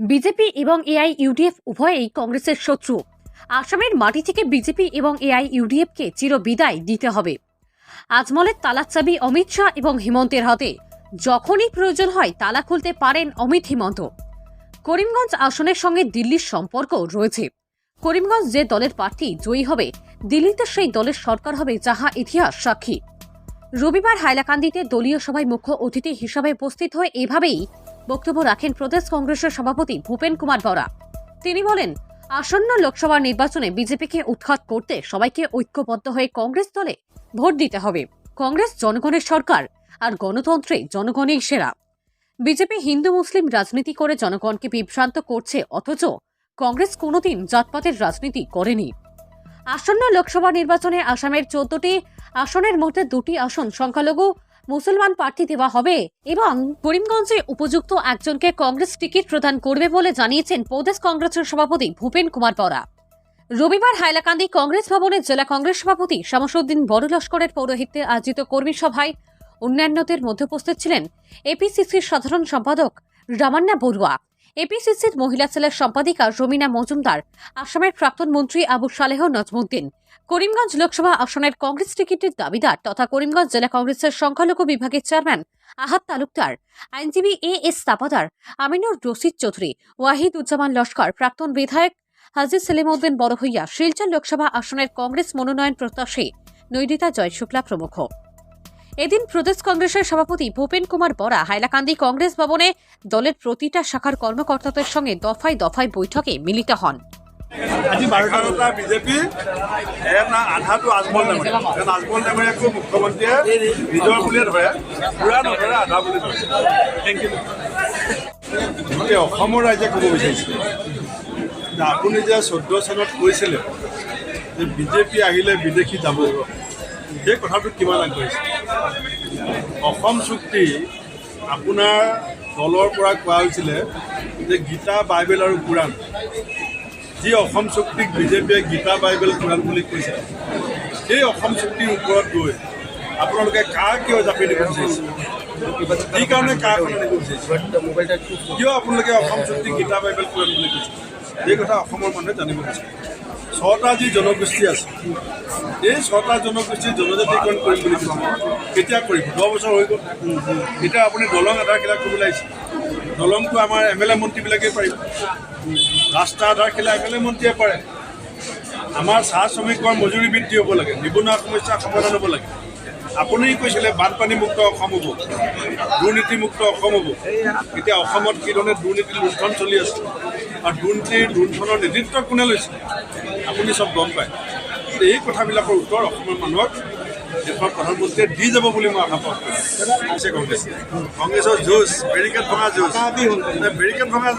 BJP এবং AIUDF উভয়েই কংগ্রেসের শত্রু। আসামের মাটি থেকে বিজেপি এবং এআইইউডিএফকে চিরবিদায় দিতে হবে। আজমলের তালার চাবি অমিত শাহ এবং হিমন্তের হাতে। যখনই প্রয়োজন হয় তালা খুলতে পারেন অমিত হিমন্ত। করিমগঞ্জ আসনের সঙ্গে দিল্লির সম্পর্ক রয়েছে। করিমগঞ্জ যে দলের প্রার্থী জয়ী হবে, দিল্লিতে সেই দলের সরকার হবে, যাহা ইতিহাস সাক্ষী। রবিবার হাইলাকান্দিতে দলীয় সভায় মুখ্য অতিথি হিসাবে উপস্থিত হয়ে এভাবেই বক্তব্য রাখেন প্রদেশ কংগ্রেসের সভাপতি ভূপেন কুমার বরা। তিনি বলেন, আসন্ন লোকসভা নির্বাচনে বিজেপিকে উৎখাত করতে সবাইকে ঐক্যবদ্ধ হয়ে কংগ্রেস দলে ভোট দিতে হবে। কংগ্রেস জনগণের সরকার, আর গণতন্ত্রে জনগণই সেরা। বিজেপি হিন্দু মুসলিম রাজনীতি করে জনগণকে বিভ্রান্ত করছে, অথচ কংগ্রেস কোনোদিন জাতপাতের রাজনীতি করেনি। আসন্ন লোকসভা নির্বাচনে আসামের 14টি আসনের মধ্যে 2টি আসন সংখ্যালঘু মুসলমান প্রার্থী দেওয়া হবে এবং করিমগঞ্জে উপযুক্ত একজনকে কংগ্রেস টিকিট প্রদান করবে বলে জানিয়েছেন প্রদেশ কংগ্রেসের সভাপতি ভূপেন কুমার বরা। রবিবার হাইলাকান্দি কংগ্রেস ভবনে জেলা কংগ্রেস সভাপতি শামসুদ্দিন বড় লস্করের পৌরোহিত্যে আয়োজিত কর্মী সভায় অন্যান্যদের মধ্যে উপস্থিত ছিলেন এপিসিসির সাধারণ সম্পাদক রামান্না বড়ুয়া, এপিসিসির মহিলা সেলের সম্পাদিকা রমিনা মজুমদার, আসামের প্রাক্তন মন্ত্রী আবু সালেহ নজমুদ্দিন, করিমগঞ্জ লোকসভা আসনের কংগ্রেস টিকিটের দাবিদার তথা করিমগঞ্জ জেলা কংগ্রেসের সংখ্যালঘু বিভাগের চেয়ারম্যান আহাদ তালুকদার, আইনজীবী এএস তাপাদার, আমিনুর রশিদ চৌধুরী, ওয়াহিদ উজ্জামান লস্কর, প্রাক্তন বিধায়ক হাজি সেলিমউদ্দিন বড়হইয়া, শিলচর লোকসভা আসনের কংগ্রেস মনোনয়ন প্রত্যাশী নৈরিতা জয় শুক্লা প্রমুখ। এদিন প্রদেশ কংগ্রেসের সভাপতি ভূপেন কুমার বরা হাইলাকান্দি কংগ্রেস ভবনে দলের প্রতিটা শাখার কর্মকর্তাদের সঙ্গে দফায় দফায় বৈঠকে মিলিত হন। আজি 12টা বিজেপি আধাটো আজমল ডাঙৰীয়া, কাৰণ আজমল ডাঙৰীয়াকো মুখ্যমন্ত্ৰীয়ে নিজৰ বুলিয়ে ধৰে, পুৰা নধৰে, আধা বুলি ধৰে। Thank you. গতিকে অসমৰ ৰাইজে ক'ব বিচাৰিছে যে আপুনি যে 14 চনত কৈছিলে যে বিজেপি আহিলে বিদেশী যাব, সেই কথাটো কিমান আগবাঢ়িছে? অসম চুক্তি আপোনাৰ দলৰ পৰা কোৱা হৈছিলে যে গীতা, বাইবেল আৰু কোৰাণ, যি অসম চুক্তিক বিজেপিয়ে গীতা, বাইবেল, কোৰাণ বুলি কৈছে, সেই অসম চুক্তিৰ ওপৰত গৈ আপোনালোকে কাৰ কিয় জাপি দিব বিচাৰিছে? কি কাৰণে কাৰ দিব বিচাৰিছে? কিয় আপোনালোকে অসম চুক্তিক গীতা, বাইবেল, কোৰাণ বুলি কৈছে? এই কথা অসমৰ মানুহে জানিব বিচাৰে। 6টা যি জনগোষ্ঠী আছে, এই 6টা জনগোষ্ঠীৰ জনজাতিকৰণ কৰিম বুলি কৈছে। কেতিয়া কৰিব? 10 বছৰ হৈ গ'ল। এতিয়া আপুনি দলং আধাৰশিলা কৰিবলৈ আহিছে। দলংটো আমাৰ MLA মন্ত্ৰীবিলাকেই পাৰিব, ৰাস্তা আধাৰশিলা MLA মন্ত্ৰীয়ে পাৰে। আমাৰ চাহ শ্ৰমিকৰ মজুৰি বৃদ্ধি হ'ব লাগে, নিবনুৱা সমস্যা সমাধান হ'ব লাগে। আপুনি কৈছিলে বানপানীমুক্ত অসম হ'ব, দুৰ্নীতিমুক্ত অসম হ'ব। এতিয়া অসমত কি ধৰণে দুৰ্নীতিৰ লুণ্ঠন চলি আছে আৰু দুৰ্নীতিৰ লুণ্ঠনৰ নেতৃত্ব কোনে লৈছে আপুনি চব গম পায়। এই কথাবিলাকৰ উত্তৰ অসমৰ মানুহক দেশৰ প্ৰধানমন্ত্ৰীয়ে দি যাব বুলি মই আশা পাওঁ। কংগ্ৰেছৰ যুঁজ, বেৰিকেড ভঙা যুঁজ, বেৰিকেড ভঙা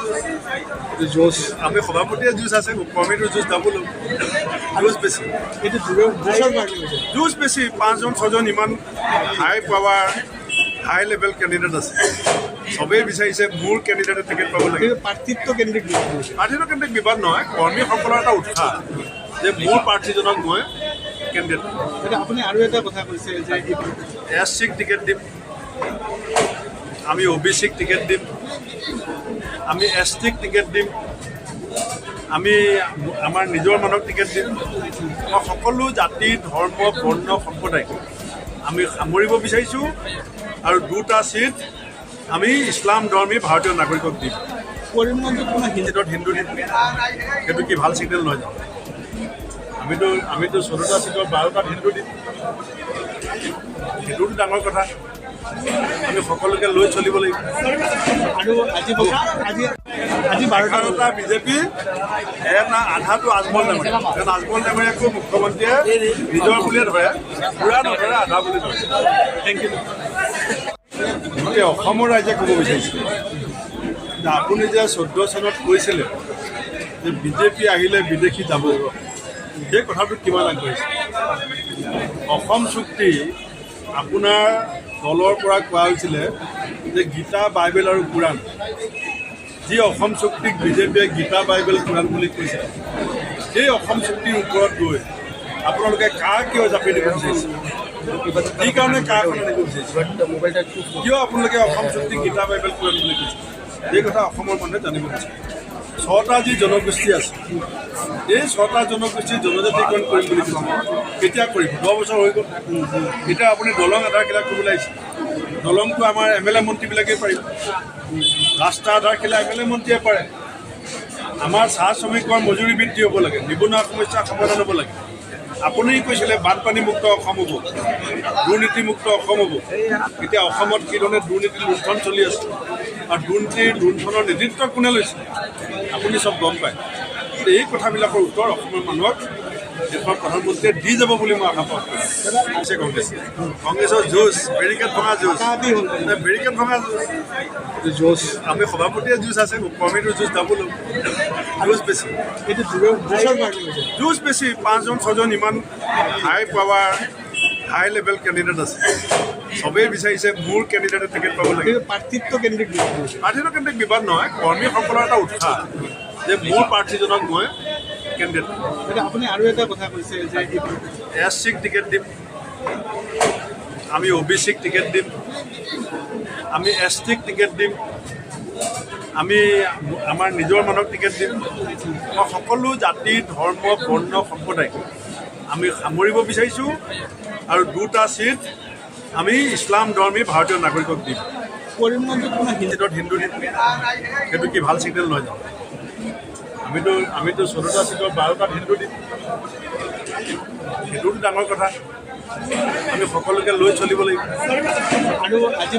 যুঁজ। আমি সভাপতিয়ে যুঁজ আছে, কৰ্মীটোৰ যুঁজ ডাবুল যুঁজ বেছি, যুঁজ বেছি। 5জন 6জন ইমান হাই পাৱাৰ, হাই লেভেল কেণ্ডিডেট আছে। চবেই বিচাৰিছে মোৰ কেণ্ডিডেটে টিকেট পাব লাগে। প্ৰাৰ্থিত্ব কেন্দ্ৰিক বিবাদ নহয়, কৰ্মীসকলৰ এটা উৎসাহ যে মোৰ প্ৰাৰ্থীজনক মই কেণ্ডিডেট। আপুনি আৰু এটা কথা কৈছে যে SCক টিকেট দিম, আমি OBCক টিকেট দিম, আমি STক টিকেট দিম, আমি আমাৰ নিজৰ মানুহক টিকেট দিম। মই সকলো জাতি, ধৰ্ম, বৰ্ণ, সম্প্ৰদায় আমি সামৰিব বিচাৰিছোঁ আৰু 2টা চিট আমি ইছলাম ধৰ্মী ভাৰতীয় নাগৰিকক দিম। কৰিমগঞ্জত হিন্দীত হিন্দু দিম, সেইটো কি ভাল ছিগনেল নহয় জানো? আমিতো 14টা চিটৰ 12টাত হিন্দু দিম, সেইটোতো ডাঙৰ কথা। আমি সকলোকে লৈ চলিব লাগিব। আৰু আজি 12টা বিজেপি আধাটো আজমল ডাঙৰীয়া, কাৰণ আজমল ডাঙৰীয়াকো মুখ্যমন্ত্ৰীয়ে নিজৰ বুলিয়ে ধৰে, পুৰা নধৰে, আধা বুলি ধৰে। Thank you. গতিকে অসমৰ ৰাইজে ক'ব বিচাৰিছে যে আপুনি যে 14 চনত কৈছিলে যে বিজেপি আহিলে বিদেশী যাব, সেই কথাটো কিমান আগবাঢ়িছে? অসম চুক্তি আপোনাৰ দলৰ পৰা কোৱা হৈছিলে যে গীতা, বাইবেল আৰু কোৰাণ, যি অসম চুক্তিক বিজেপিয়ে গীতা, বাইবেল, কোৰাণ বুলি কৈছে, সেই অসম চুক্তিৰ ওপৰত গৈ আপোনালোকে কাৰ কিয় জাপি দিব বিচাৰিছে? কি কাৰণে কাৰ দিব বিচাৰিছে? কিয় আপোনালোকে অসম চুক্তিক গীতা, বাইবেল, কোৰাণ বুলি কৈছে? এই কথা অসমৰ মানুহে জানিব বিচাৰে। ছটা যি জনগোষ্ঠী আছে এই ছটা জনগোষ্ঠীৰ জনজাতিকৰণ কৰিম বুলি কৈছে কেতিয়া কৰিব 10 বছৰ হৈ গ'ল এতিয়া আপুনি দলং আধাৰশিলা কৰিবলৈ আহিছে দলংটো আমাৰ MLA মন্ত্ৰীবিলাকেই পাৰিব ৰাস্তা আধাৰশিলা MLA মন্ত্ৰীয়ে পাৰে আমাৰ চাহ শ্ৰমিকৰ মজুৰি বৃদ্ধি হ'ব লাগে নিবনুৱা সমস্যা সমাধান হ'ব লাগে আপুনি কৈছিলে বানপানীমুক্ত অসম হ'ব দুৰ্নীতিমুক্ত অসম হ'ব এতিয়া অসমত কি ধৰণে দুৰ্নীতিৰ লুণ্ঠন চলি আছে আৰু দুৰ্নীতিৰ লুণ্ঠনৰ নেতৃত্ব কোনে লৈছে আপুনি চব গম পায় এই কথাবিলাকৰ উত্তৰ অসমৰ মানুহক দেশৰ প্ৰধানমন্ত্ৰীয়ে দি যাব বুলি মই আশা প্ৰকাশ কৰিছোঁ কংগ্ৰেছৰ যুঁজ বেৰিকেড ভঙা যুঁজ বেৰিকেড ভঙা যুঁজ আমি সভাপতিয়ে যুঁজ আছে কৰ্মীটোৰ যুঁজ ডাবুল যুঁজ বেছি যুঁজ বেছি 5জন 6জন ইমান হাই পাৱাৰ হাই লেভেল কেণ্ডিডেট আছে চবেই বিচাৰিছে মোৰ কেণ্ডিডেটে টিকেট পাব লাগে প্ৰাৰ্থিত্ব কেন্দ্ৰিক বিবাদ নহয় কৰ্মীসকলৰ এটা উৎসাহ যে মোৰ প্ৰাৰ্থীজনক মই কেণ্ডিডেট আপুনি আৰু এটা কথা কৈছে যে SCক টিকেট দিম আমি OBCক টিকেট দিম আমি STক টিকেট দিম আমি আমাৰ নিজৰ মানুহক টিকেট দিম মই সকলো জাতি ধৰ্ম বৰ্ণ সম্প্ৰদায়ক আমি সামৰিব বিচাৰিছোঁ আৰু 2টা চিট আমি ইছলাম ধৰ্মী ভাৰতীয় নাগৰিকক দিম কৰিমগঞ্জত কোনো হিন্দু দিম সেইটো কি ভাল ছিগনেল নহয় জানো আমিতো 16টা চিটৰ 12টাত হিন্দু দিম সেইটোতো ডাঙৰ কথা আমি সকলোকে লৈ চলিব লাগিব আৰু আজি